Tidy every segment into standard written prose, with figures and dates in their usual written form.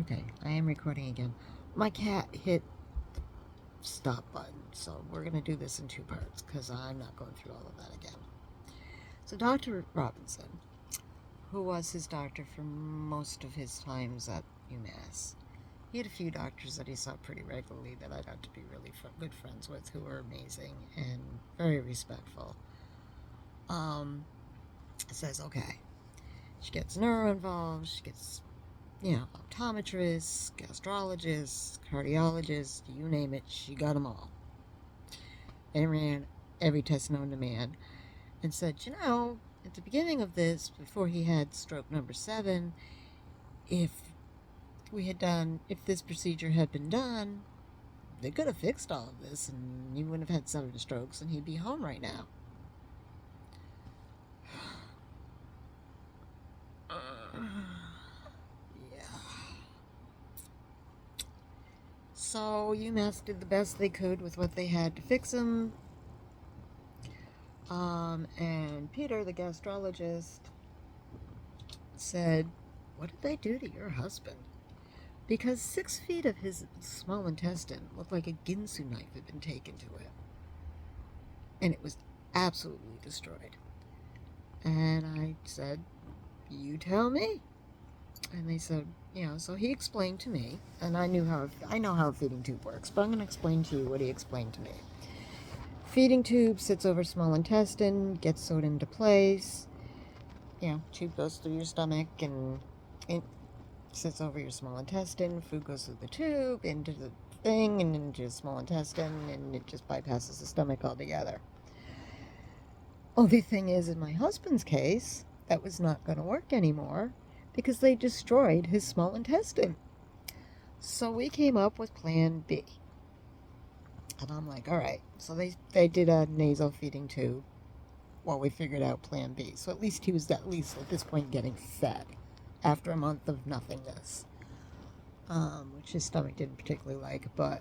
Okay, I am recording again. My cat hit the stop button, so we're going to do this in two parts because I'm not going through all of that again. So, Dr. Robinson, who was his doctor for most of his times at UMass, he had a few doctors that he saw pretty regularly that I got to be really good friends with who were amazing and very respectful. Um, says, okay, she gets neuro involved, she gets optometrists, gastrologists, cardiologists, you name it, she got them all. And ran every test known to man and said, at the beginning of this, before he had stroke number 7, if if this procedure had been done, they could have fixed all of this and he wouldn't have had 7 strokes and he'd be home right now. Yeah. So UMass did the best they could with what they had to fix him. And Peter, the gastrologist, said, "What did they do to your husband?" Because 6 feet of his small intestine looked like a Ginsu knife had been taken to it. And it was absolutely destroyed. And I said, "You tell me." And they said, so he explained to me, and I know how a feeding tube works, but I'm going to explain to you what he explained to me. Feeding tube sits over small intestine, gets sewed into place. Tube goes through your stomach and it sits over your small intestine. Food goes through the tube into the thing and into the small intestine, and it just bypasses the stomach altogether. Only thing is, in my husband's case, that was not going to work anymore because they destroyed his small intestine. So we came up with Plan B. And I'm like, all right. So they did a nasal feeding tube while we figured out Plan B. So he was at least at this point getting fed after a month of nothingness, which his stomach didn't particularly like. But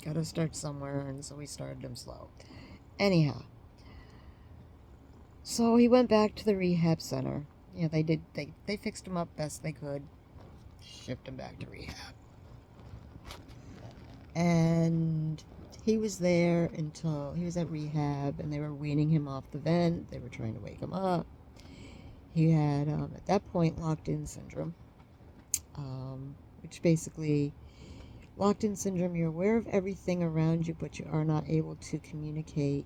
got to start somewhere, and so we started him slow. Anyhow, so he went back to the rehab center. They fixed him up best they could, shipped him back to rehab, and he was there until he was at rehab, and they were weaning him off the vent. They were trying to wake him up. He had, at that point, locked-in syndrome, which basically, locked-in syndrome, you're aware of everything around you, but you are not able to communicate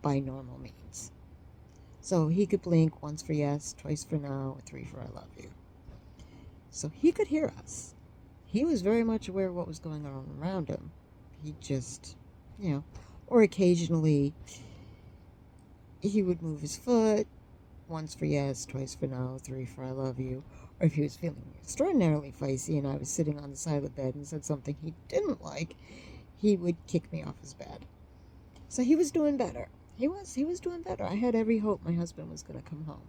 by normal means. So he could blink once for yes, twice for no, 3 for I love you. So he could hear us. He was very much aware of what was going on around him. He just, or occasionally he would move his foot, once for yes, twice for no, 3 for I love you. Or if he was feeling extraordinarily feisty and I was sitting on the side of the bed and said something he didn't like, he would kick me off his bed. So he was doing better. He was doing better. I had every hope my husband was going to come home.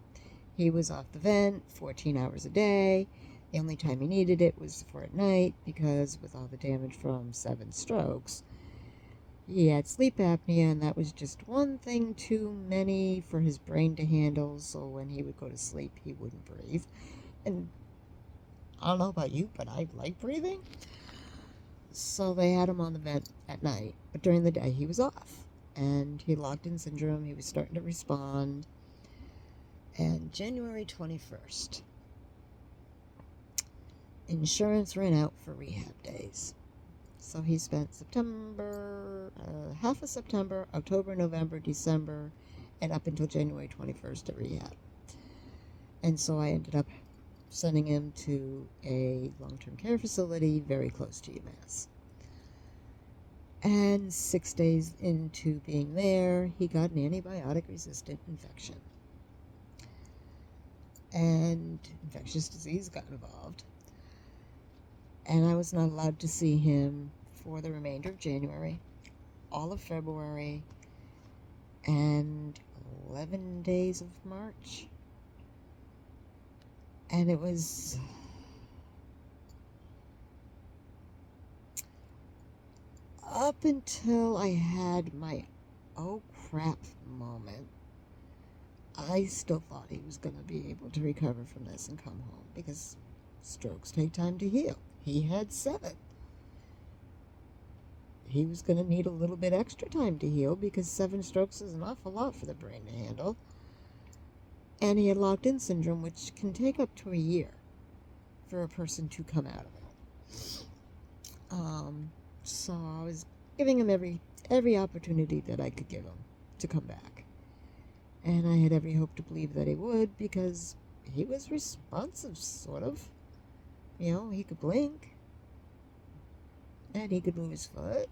He was off the vent 14 hours a day. The only time he needed it was for at night because with all the damage from 7 strokes, he had sleep apnea, and that was just one thing too many for his brain to handle. So when he would go to sleep, he wouldn't breathe. And I don't know about you, but I like breathing. So they had him on the vent at night, but during the day he was off. And he had locked-in syndrome. He was starting to respond. And January 21st, insurance ran out for rehab days. So he spent half of September, October, November, December, and up until January 21st at rehab. And so I ended up sending him to a long-term care facility very close to UMass. And 6 days into being there, he got an antibiotic-resistant infection. And infectious disease got involved. And I was not allowed to see him for the remainder of January, all of February, and 11 days of March. And it was up until I had my oh crap moment. I still thought he was going to be able to recover from this and come home because Strokes take time to heal. He had 7. He was going to need a little bit extra time to heal because 7 strokes is an awful lot for the brain to handle. And he had locked-in syndrome, which can take up to a year for a person to come out of it. So I was giving him every opportunity that I could give him to come back. And I had every hope to believe that he would because he was responsive, sort of. He could blink. And he could move his foot.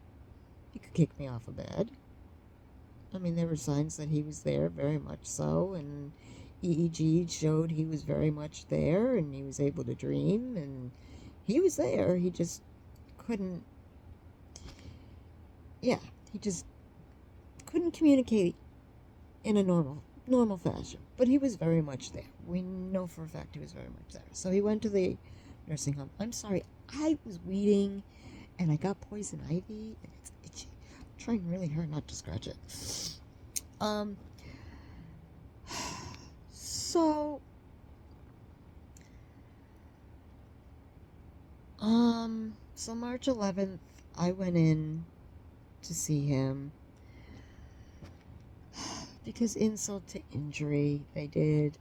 He could kick me off of bed. I mean, there were signs that he was there, very much so, and EEG showed he was very much there, and he was able to dream, and he was there. He just couldn't, he just couldn't communicate in a normal fashion. But he was very much there. We know for a fact he was very much there. So he went to the nursing home. I'm sorry, I was weeding, and I got poison ivy, and it's itchy. I'm trying really hard not to scratch it. So March 11th, I went in to see him because insult to injury, they did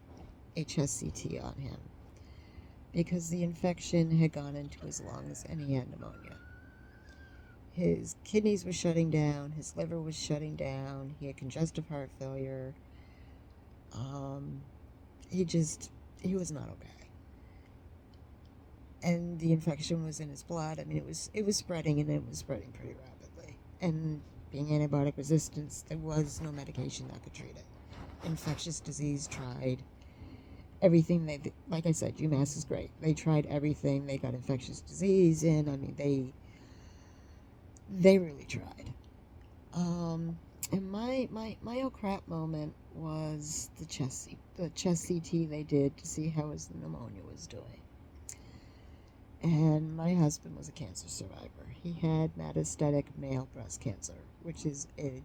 a chest CT on him because the infection had gone into his lungs and he had pneumonia. His kidneys were shutting down, his liver was shutting down, he had congestive heart failure. He was not okay. And the infection was in his blood. I mean, it was spreading, and it was spreading pretty rapidly. And being antibiotic resistant, there was no medication that could treat it. Infectious disease tried everything. Like I said, UMass is great. They tried everything. They got infectious disease in. I mean, they really tried. And my oh crap moment was the chest CT they did to see how his pneumonia was doing. And my husband was a cancer survivor. He had metastatic male breast cancer, which is a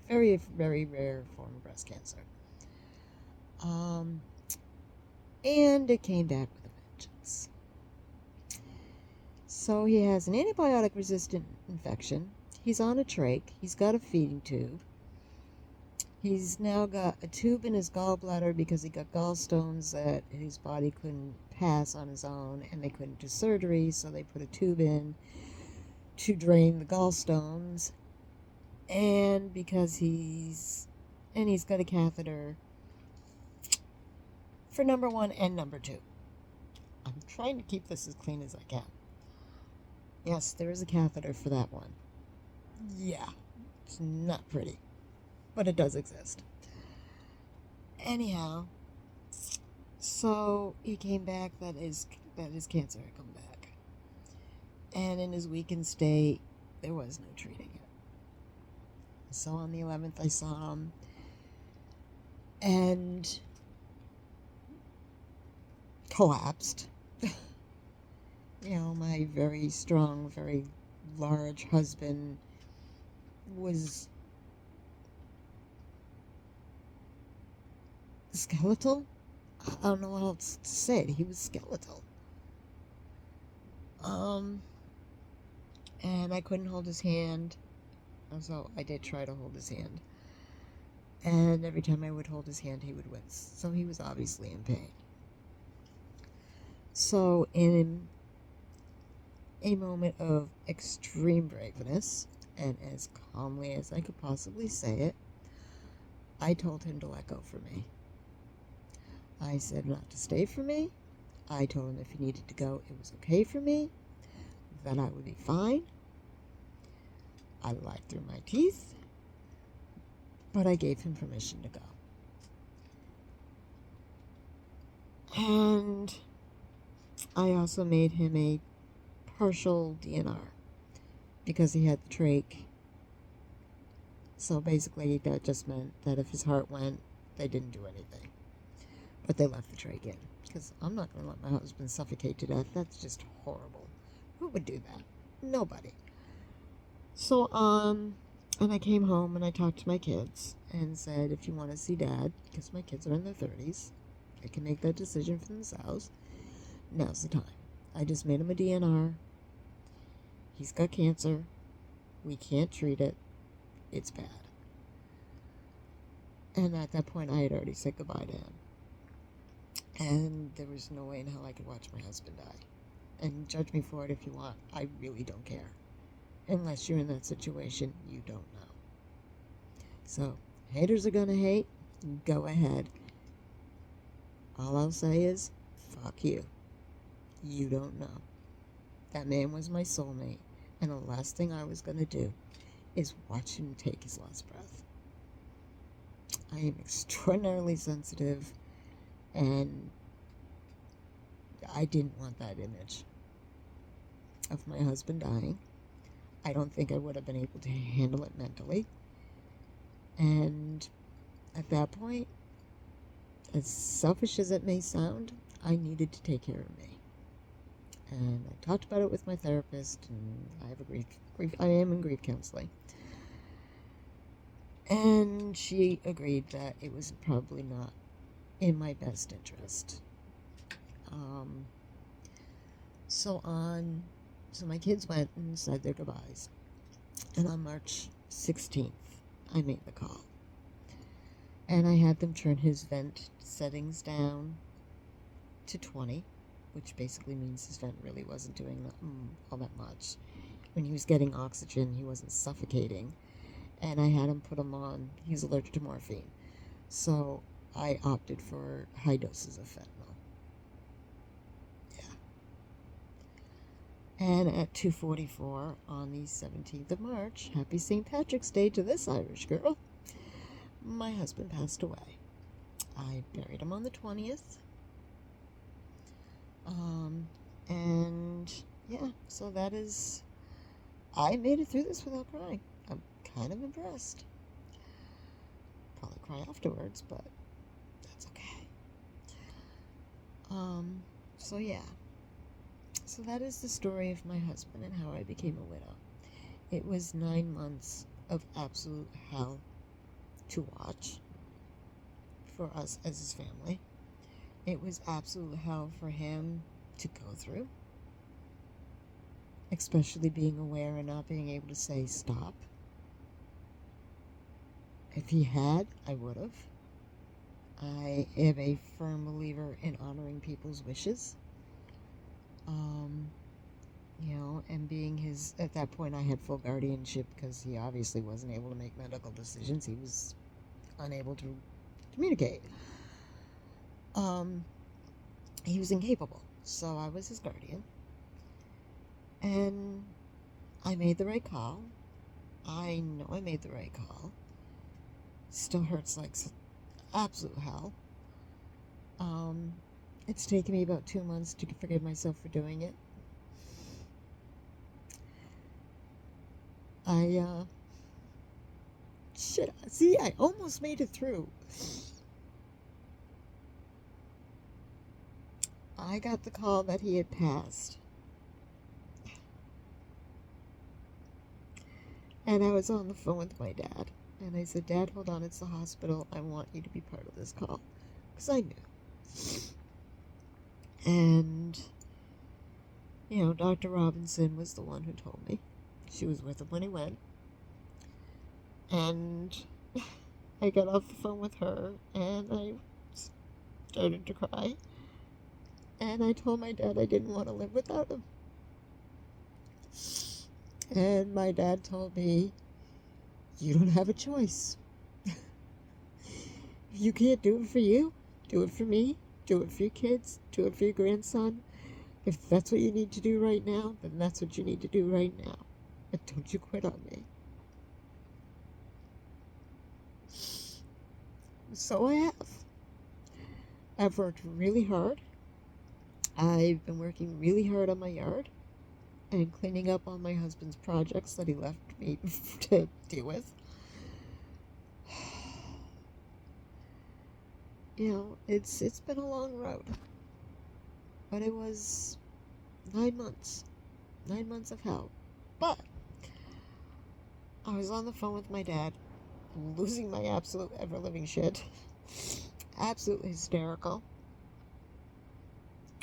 very, very rare form of breast cancer. And it came back with a vengeance. So he has an antibiotic-resistant infection. He's on a trach. He's got a feeding tube. He's now got a tube in his gallbladder because he got gallstones that his body couldn't pass on his own, and they couldn't do surgery, so they put a tube in to drain the gallstones. And because he's got a catheter for number 1 and number 2. I'm trying to keep this as clean as I can. Yes, there is a catheter for that one. Yeah, it's not pretty, but it does exist. Anyhow, so he came back that his cancer had come back. And in his weakened state, there was no treating it. So on the 11th, I saw him, and collapsed. My very strong, very large husband was skeletal. I don't know what else to say. He was skeletal. And I couldn't hold his hand, so I did try to hold his hand. And every time I would hold his hand, he would wince. So he was obviously in pain. So in a moment of extreme braveness, and as calmly as I could possibly say it, I told him to let go for me. I said not to stay for me. I told him if he needed to go, it was okay for me, that I would be fine. I lied through my teeth, but I gave him permission to go. And I also made him a partial DNR because he had the trach. So basically that just meant that if his heart went, they didn't do anything. But they left the trach in because I'm not going to let my husband suffocate to death. That's just horrible. Who would do that? Nobody. So, and I came home and I talked to my kids and said, if you want to see Dad, because my kids are in their 30s, they can make that decision for themselves. Now's the time. I just made him a DNR. He's got cancer. We can't treat it. It's bad. And at that point, I had already said goodbye to him. And there was no way in hell I could watch my husband die. And judge me for it if you want. I really don't care. Unless you're in that situation, you don't know. So, haters are gonna hate. Go ahead. All I'll say is, fuck you. You don't know. That man was my soulmate. And the last thing I was gonna do is watch him take his last breath. I am extraordinarily sensitive, and I didn't want that image of my husband dying. I don't think I would have been able to handle it mentally. And at that point, as selfish as it may sound, I needed to take care of me. And I talked about it with my therapist, and I am in grief counseling. And she agreed that it was probably not in my best interest. So my kids went and said their goodbyes. And on March 16th, I made the call. And I had them turn his vent settings down to 20, which basically means his vent really wasn't doing all that much. When he was getting oxygen, he wasn't suffocating. And I had him put him on, he's allergic to morphine. So I opted for high doses of fentanyl. Yeah. And at 2:44 on the 17th of March, happy St. Patrick's Day to this Irish girl, my husband passed away. I buried him on the 20th. And yeah, so that is, I made it through this without crying. I'm kind of impressed. Probably cry afterwards, but that's okay. So yeah. So that is the story of my husband and how I became a widow. It was 9 months of absolute hell to watch for us as his family. It was absolute hell for him to go through, especially being aware and not being able to say stop. If he had, I would have. I am a firm believer in honoring people's wishes. And being his, at that point I had full guardianship because he obviously wasn't able to make medical decisions. He was unable to communicate. He was incapable. So I was his guardian. And I made the right call. I know I made the right call. Still hurts like absolute hell. It's taken me about 2 months to forgive myself for doing it. I almost made it through. I got the call that he had passed. And I was on the phone with my dad. And I said, Dad, hold on, it's the hospital. I want you to be part of this call. Because I knew. And, Dr. Robinson was the one who told me. She was with him when he went. And I got off the phone with her, and I started to cry. And I told my dad I didn't want to live without him. And my dad told me, you don't have a choice. If you can't do it for you, do it for me, do it for your kids, do it for your grandson. If that's what you need to do right now, then that's what you need to do right now. But don't you quit on me. So I have. I've worked really hard. I've been working really hard on my yard and cleaning up on my husband's projects that he left me to deal with. It's been a long road. But it was 9 months. 9 months of hell. But I was on the phone with my dad, losing my absolute ever-living shit. Absolutely hysterical.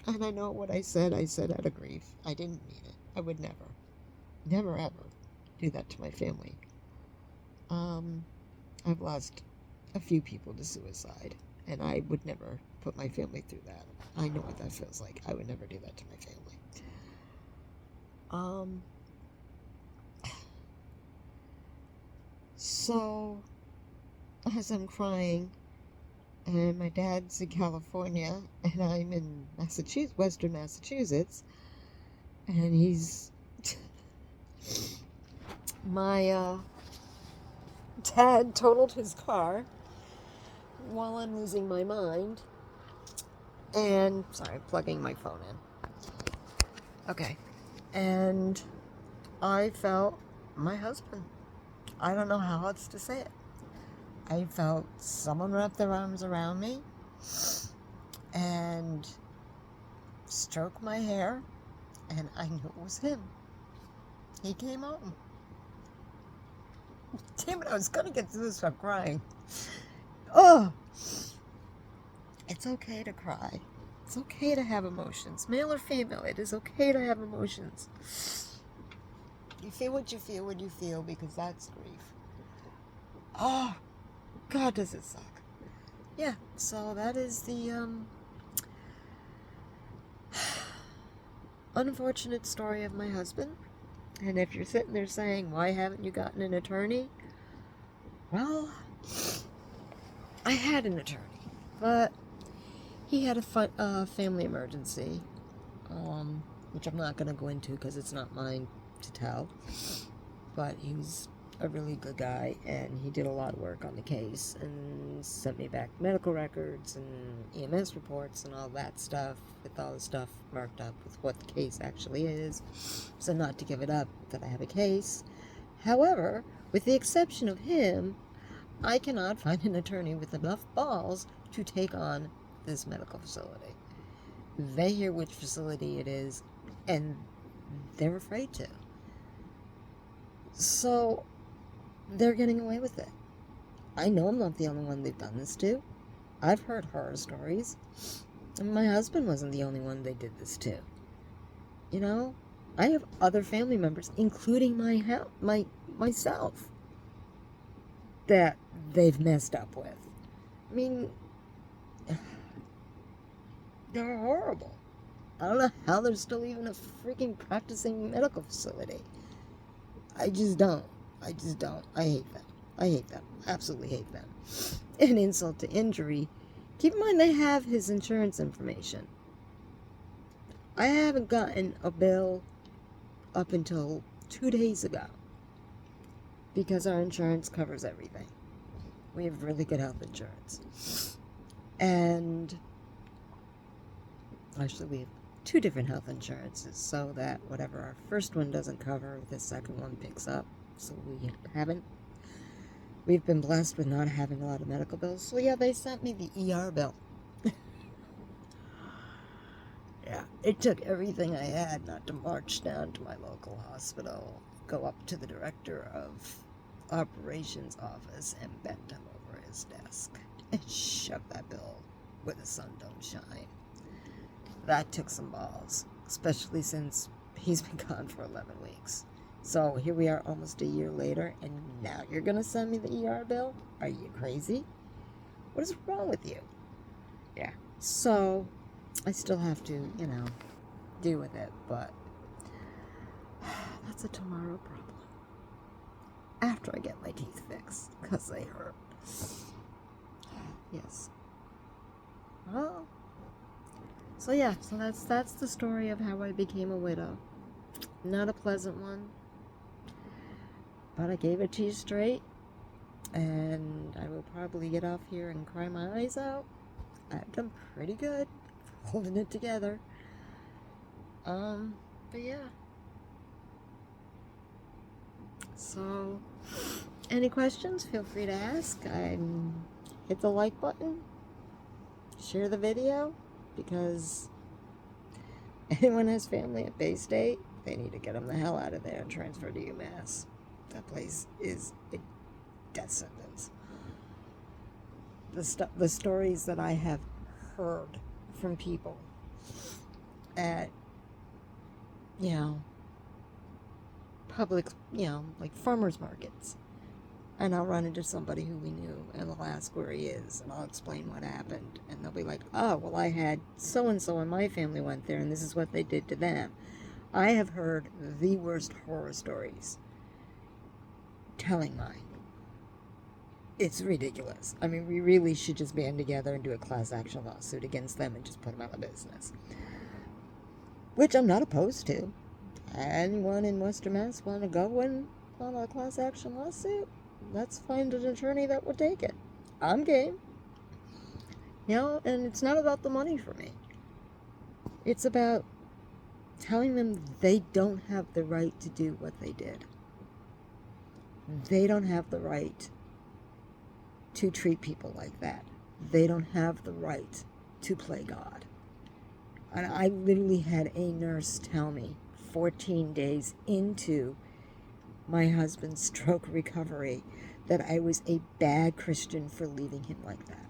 And I know what I said out of grief. I didn't mean it. I would never ever do that to my family. I've lost a few people to suicide, and I would never put my family through that. I know what that feels like. I would never do that to my family. So, as I'm crying, and my dad's in California, and I'm in Massachusetts, Western Massachusetts, and he's my dad totaled his car while I'm losing my mind. And sorry, I'm plugging my phone in. Okay. And I felt my husband. I don't know how else to say it. I felt someone wrap their arms around me and stroke my hair, and I knew it was him. He came home. Damn it, I was gonna get through this without crying. Oh, it's okay to cry. It's okay to have emotions. Male or female, it is okay to have emotions. You feel what you feel when you feel, because that's grief. Oh, God, does it suck. Yeah, so that is the unfortunate story of my husband. And if you're sitting there saying, why haven't you gotten an attorney? Well, I had an attorney, but he had a family emergency, which I'm not going to go into because it's not mine to tell. But he was a really good guy, and he did a lot of work on the case and sent me back medical records and EMS reports and all that stuff, with all the stuff marked up with what the case actually is. So not to give it up that I have a case. However, with the exception of him, I cannot find an attorney with enough balls to take on this medical facility. They hear which facility it is, and they're afraid to. So they're getting away with it. I know I'm not the only one they've done this to. I've heard horror stories. And my husband wasn't the only one they did this to. You know? I have other family members, including myself, that they've messed up with. I mean, they're horrible. I don't know how there's still even a freaking practicing medical facility. I just don't. I hate them. I hate them. Absolutely hate them. An insult to injury. Keep in mind they have his insurance information. I haven't gotten a bill up until 2 days ago because our insurance covers everything. We have really good health insurance. And actually we have 2 different health insurances, so that whatever our first one doesn't cover, the second one picks up. So we've been blessed with not having a lot of medical bills. So yeah, they sent me the ER bill. Yeah, it took everything I had not to march down to my local hospital, go up to the director of operations office and bend him over his desk and shove that bill where the sun don't shine. That took some balls, especially since he's been gone for 11 weeks. So here we are almost a year later, and now you're going to send me the ER bill? Are you crazy? What is wrong with you? Yeah, so I still have to, deal with it, but that's a tomorrow problem. After I get my teeth fixed, because they hurt. Yes. Well, so yeah, so that's the story of how I became a widow. Not a pleasant one, but I gave it to you straight, and I will probably get off here and cry my eyes out. I've done pretty good holding it together. But yeah. So, any questions? Feel free to ask. Hit the like button. Share the video, because anyone has family at Bay State, they need to get them the hell out of there and transfer to UMass. That place is a death sentence. The stories that I have heard from people at, you know, public, like farmers markets. And I'll run into somebody who we knew, and I'll ask where he is, and I'll explain what happened. And they'll be like, oh, well, I had so-and-so in my family went there, and this is what they did to them. I have heard the worst horror stories telling mine. It's ridiculous. I mean, we really should just band together and do a class action lawsuit against them and just put them out of business. Which I'm not opposed to. Anyone in Western Mass want to go in on a class action lawsuit? Let's find an attorney that would take it. I'm game. And it's not about the money for me. It's about telling them they don't have the right to do what they did. They don't have the right to treat people like that. They don't have the right to play God. And I literally had a nurse tell me 14 days into my husband's stroke recovery that I was a bad Christian for leaving him like that.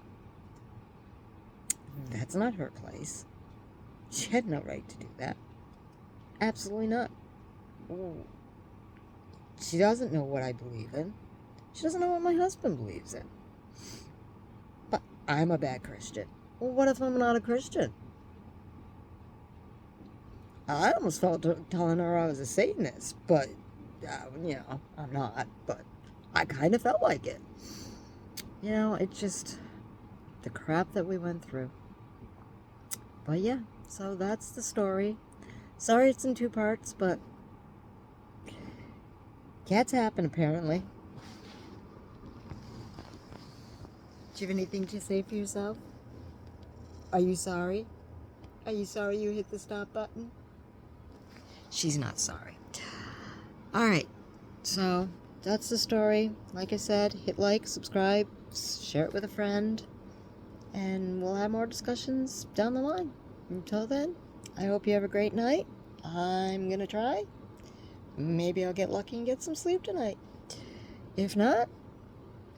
That's not her place. She had no right to do that. Absolutely not. She doesn't know what I believe in. She doesn't know what my husband believes in. But I'm a bad Christian. Well, what if I'm not a Christian? I almost felt telling her I was a Satanist, but, I'm not, but I kind of felt like it. It's just the crap that we went through. But yeah, so that's the story. Sorry it's in 2 parts, but cats happen apparently. Do you have anything to say for yourself? Are you sorry? Are you sorry you hit the stop button? She's not sorry. Alright, so that's the story. Like I said, hit like, subscribe, share it with a friend, and we'll have more discussions down the line. Until then, I hope you have a great night. I'm gonna try. Maybe I'll get lucky and get some sleep tonight. If not,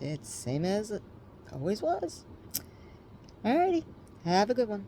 it's same as it always was. Alrighty, have a good one.